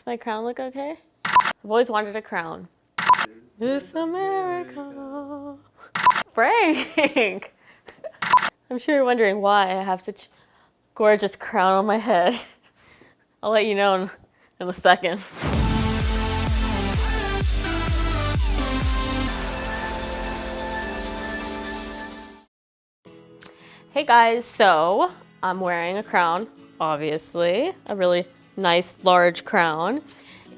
my crown look okay? I've always wanted a crown. This America. Frank! I'm sure you're wondering why I have such gorgeous crown on my head. I'll let you know in a second. Hey guys, so I'm wearing a crown, obviously, a really nice large crown.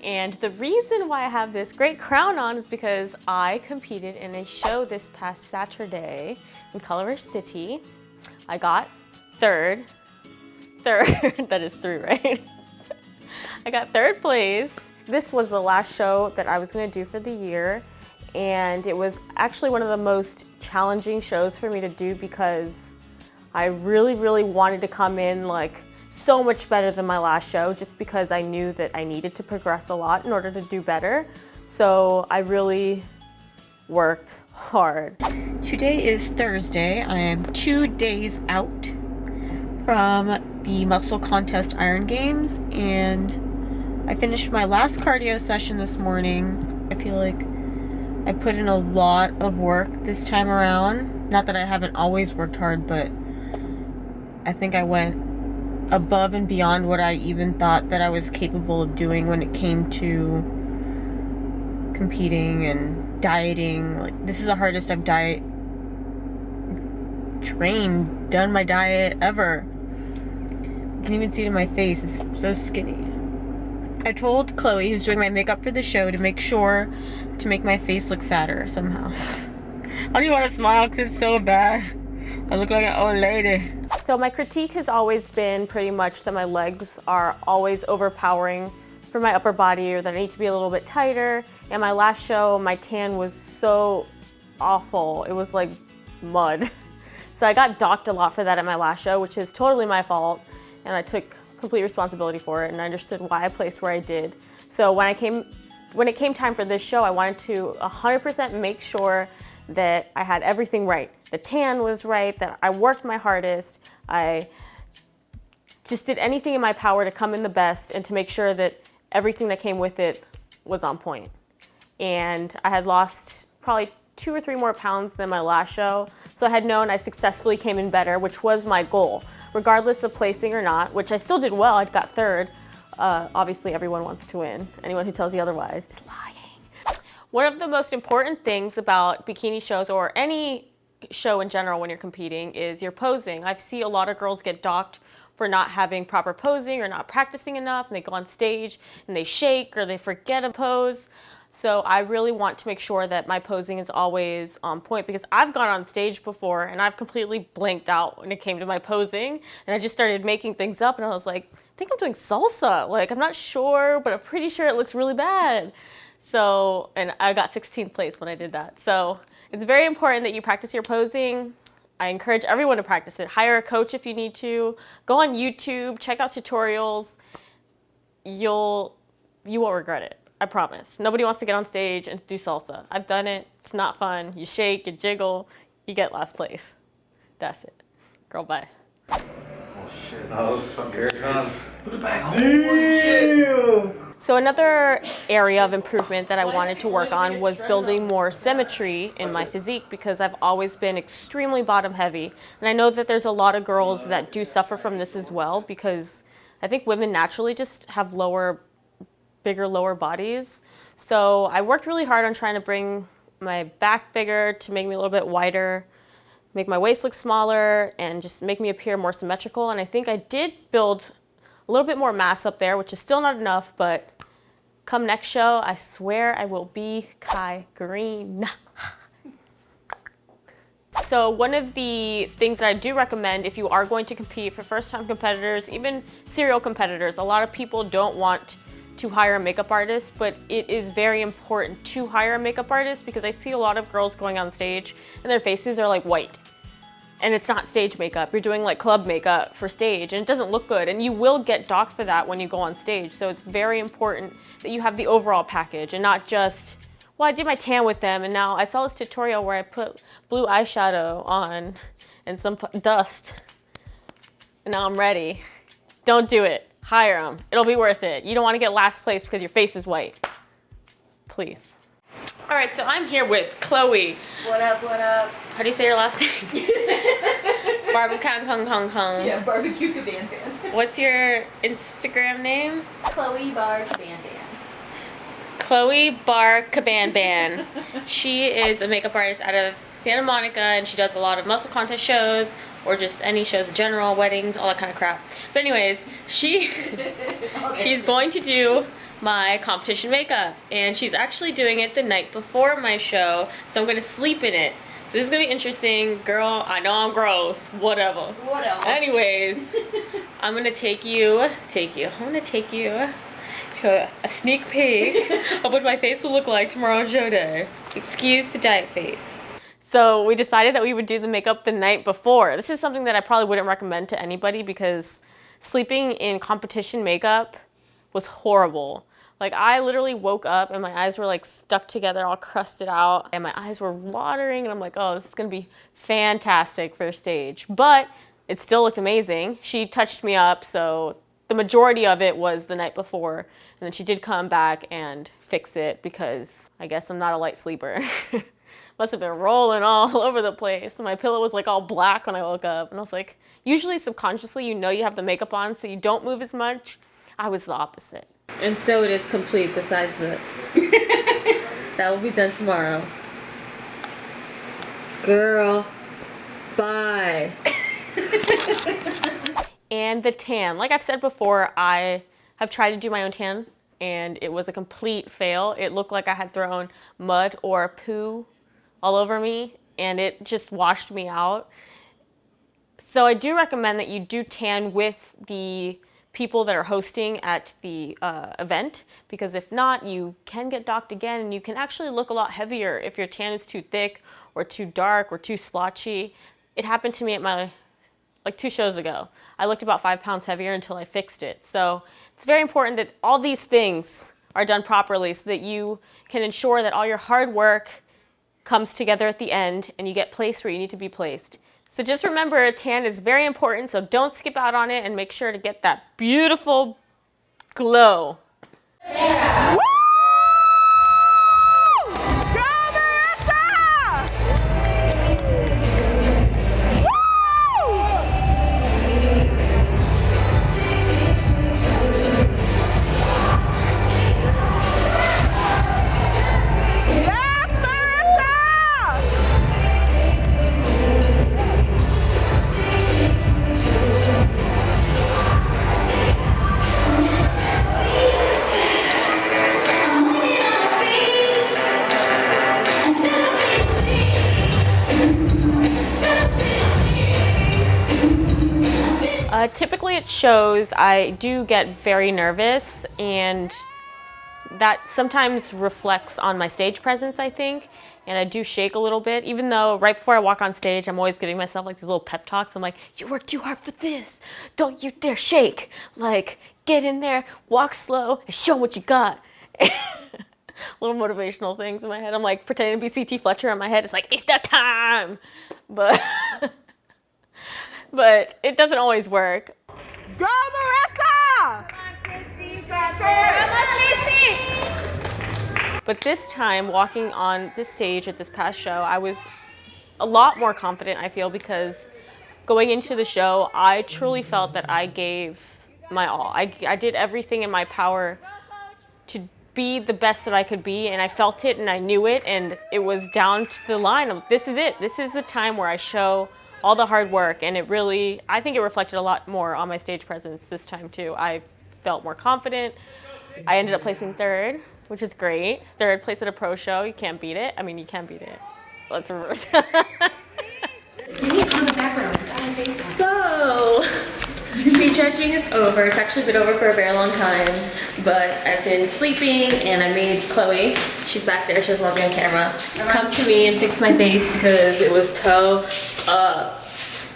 And the reason why I have this great crown on is because I competed in a show this past Saturday in Colorado City. I got third, that is 3, right? I got 3rd place. This was the last show that I was gonna do for the year. And it was actually one of the most challenging shows for me to do because I really wanted to come in like so much better than my last show, just because I knew that I needed to progress a lot in order to do better. So I really worked hard. Today is Thursday. I am 2 days out from the muscle contest Iron Games, and I finished my last cardio session this morning. I feel like I put in a lot of work this time around. Not that I haven't always worked hard, but I think I went above and beyond what I even thought that I was capable of doing when it came to competing and dieting. Like, this is the hardest I've done my diet ever. You can even see it in my face, it's so skinny. I told Chloe, who's doing my makeup for the show, to make sure to make my face look fatter somehow. I don't even want to smile because it's so bad. I look like an old lady. So my critique has always been pretty much that my legs are always overpowering for my upper body, or that I need to be a little bit tighter. And my last show, my tan was so awful. It was like mud. So I got docked a lot for that at my last show, which is totally my fault. And I took complete responsibility for it, and I understood why I placed where I did. So when it came time for this show, I wanted to 100% make sure that I had everything right. The tan was right, that I worked my hardest. I just did anything in my power to come in the best and to make sure that everything that came with it was on point. And I had lost probably 2 or 3 more pounds than my last show. So I had known I successfully came in better, which was my goal. Regardless of placing or not, which I still did well, I got 3rd. Obviously everyone wants to win. Anyone who tells you otherwise is lying. One of the most important things about bikini shows, or any show in general when you're competing, is your posing. I see a lot of girls get docked for not having proper posing or not practicing enough, and they go on stage and they shake or they forget a pose. So I really want to make sure that my posing is always on point, because I've gone on stage before and I've completely blanked out when it came to my posing, and I just started making things up and I was like, I think I'm doing salsa. Like, I'm not sure, but I'm pretty sure it looks really bad. So, and I got 16th place when I did that. So it's very important that you practice your posing. I encourage everyone to practice it. Hire a coach if you need to. Go on YouTube, check out tutorials. You won't regret it. I promise. Nobody wants to get on stage and do salsa. I've done it. It's not fun. You shake, you jiggle, you get last place. That's it. Girl, bye. Oh shit. Oh, looks fucking serious. Look at back. Holy shit. So another area of improvement that I wanted to work on was building more symmetry in my physique, because I've always been extremely bottom heavy. And I know that there's a lot of girls that do suffer from this as well, because I think women naturally just have bigger lower bodies. So I worked really hard on trying to bring my back bigger to make me a little bit wider, make my waist look smaller, and just make me appear more symmetrical. And I think I did build a little bit more mass up there, which is still not enough, but come next show, I swear I will be Kai Green. So one of the things that I do recommend if you are going to compete, for first-time competitors, even serial competitors, a lot of people don't want to hire a makeup artist, but it is very important to hire a makeup artist, because I see a lot of girls going on stage and their faces are like white. And it's not stage makeup. You're doing like club makeup for stage, and it doesn't look good. And you will get docked for that when you go on stage. So it's very important that you have the overall package and not just, well, I did my tan with them and now I saw this tutorial where I put blue eyeshadow on and some dust and now I'm ready. Don't do it. hire them. It'll be worth it. You don't want to get last place because your face is white. Please. All right, so I'm here with Chloe. What up, what up? How do you say your last name? Barbecue Kong Kong Kong. Yeah, barbecue kaban ban. What's your Instagram name? Chloe Bar Kaban Ban. Chloe Bar Kaban Ban. She is a makeup artist out of Santa Monica, and she does a lot of muscle contest shows or just any shows in general, weddings, all that kind of crap. But anyways, she's going to do my competition makeup, and she's actually doing it the night before my show, so I'm gonna sleep in it. So this is gonna be interesting. Girl, I know I'm gross, whatever. Anyways, I'm gonna take you to a sneak peek of what my face will look like tomorrow on show day. Excuse the diet face. So we decided that we would do the makeup the night before. This is something that I probably wouldn't recommend to anybody because sleeping in competition makeup was horrible. Like, I literally woke up and my eyes were like stuck together, all crusted out, and my eyes were watering, and I'm like, oh, this is gonna be fantastic for stage. But it still looked amazing. She touched me up, so the majority of it was the night before, and then she did come back and fix it because I guess I'm not a light sleeper. Must have been rolling all over the place. My pillow was like all black when I woke up, and I was like, usually subconsciously you know you have the makeup on so you don't move as much. I was the opposite. And so it is complete besides this. That will be done tomorrow. Girl, bye. And the tan. Like I've said before, I have tried to do my own tan, and it was a complete fail. It looked like I had thrown mud or poo all over me, and it just washed me out. So I do recommend that you do tan with the people that are hosting at the event, because if not, you can get docked again, and you can actually look a lot heavier if your tan is too thick or too dark or too splotchy. It happened to me at my, like 2 shows ago. I looked about 5 pounds heavier until I fixed it. So it's very important that all these things are done properly so that you can ensure that all your hard work comes together at the end and you get placed where you need to be placed. So just remember, a tan is very important, so don't skip out on it and make sure to get that beautiful glow. Yeah. Woo! Go, Marissa! Typically at shows, I do get very nervous, and that sometimes reflects on my stage presence, I think, and I do shake a little bit, even though right before I walk on stage, I'm always giving myself like these little pep talks. I'm like, you work too hard for this. Don't you dare shake. Like, get in there, walk slow, and show what you got. Little motivational things in my head. I'm like pretending to be C.T. Fletcher in my head. It's like, it's the time. But but it doesn't always work. Go, Marissa! But this time, walking on this stage at this past show, I was a lot more confident, I feel, because going into the show, I truly felt that I gave my all. I did everything in my power to be the best that I could be, and I felt it and I knew it, and it was down to the line of, this is it. This is the time where I show all the hard work, and it really, I think it reflected a lot more on my stage presence this time too. I felt more confident. I ended up placing 3rd, which is great. 3rd place at a pro show, you can't beat it. I mean, you can beat it. Let's reverse. So, prejudging is over. It's actually been over for a very long time, but I've been sleeping, and I made Chloe, she's back there, she doesn't want to be on camera, come to me and fix my face because it was toe up.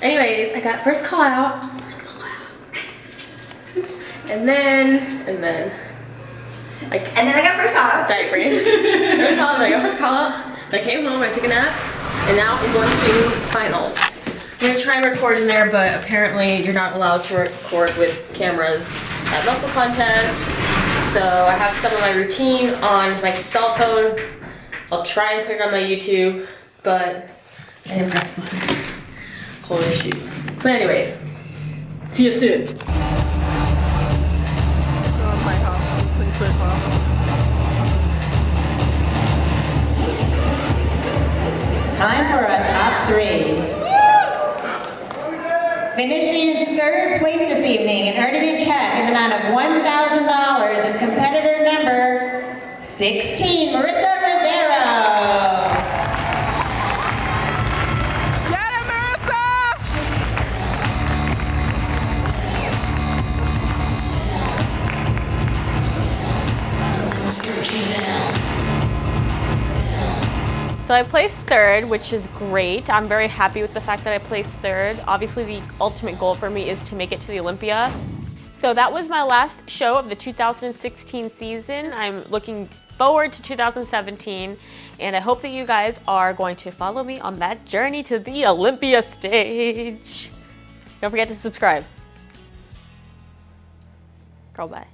Anyways, I got first call out, and then I got first call out. Diet brain. First call out, then I got first call out. Then I came home, I took a nap, and now I'm going to finals. I'm gonna try and record in there, but apparently you're not allowed to record with cameras that muscle contest. So I have some of my routine on my cell phone. I'll try and put it on my YouTube, but I didn't press my whole issues. But anyways, see you soon. Oh, my heart's beating so fast. Time for a top 3. Finishing 3rd place this evening and earning a check in the amount of $1,000 is competitor number 16, Marissa Rivera. Get it, Marissa! So I placed 3rd, which is great. I'm very happy with the fact that I placed 3rd. Obviously, the ultimate goal for me is to make it to the Olympia. So that was my last show of the 2016 season. I'm looking forward to 2017, and I hope that you guys are going to follow me on that journey to the Olympia stage. Don't forget to subscribe. Girl, bye.